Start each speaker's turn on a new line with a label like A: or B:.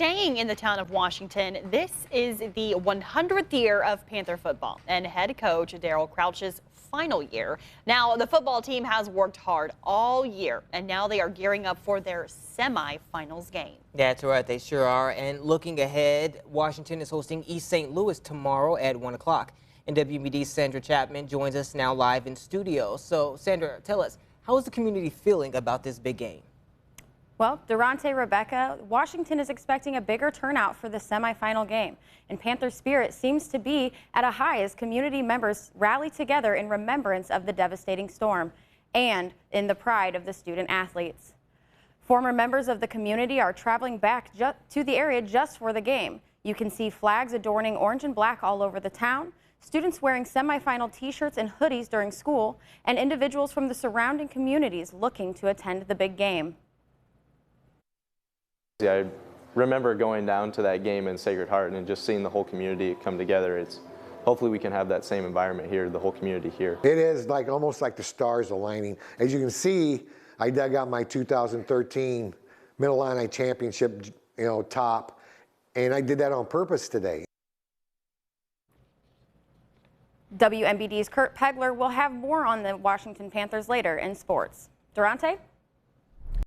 A: Staying in the town of Washington, this is the 100th year of Panther football and head coach Daryl Crouch's final year. Now, the football team has worked hard all year, and now they are gearing up for their semifinals game.
B: That's right, they sure are. And looking ahead, Washington is hosting East St. Louis tomorrow at 1 o'clock. And WBD's Sandra Chapman joins us now live in studio. So, Sandra, tell us, how is the community feeling about this big game?
C: Well, Durante, Rebecca, Washington is expecting a bigger turnout for the semifinal game, and Panther spirit seems to be at a high as community members rally together in remembrance of the devastating storm and in the pride of the student athletes. Former members of the community are traveling back to the area just for the game. You can see flags adorning orange and black all over the town, students wearing semifinal t-shirts and hoodies during school, and individuals from the surrounding communities looking to attend the big game.
D: I remember going down to that game in Sacred Heart and just seeing the whole community come together. Hopefully we can have that same environment here, the whole community here.
E: It is like almost like the stars aligning. As you can see, I dug out my 2013 Mid-Illini Championship, top, and I did that on purpose today.
C: WMBD's Kurt Pegler will have more on the Washington Panthers later in sports. Durante?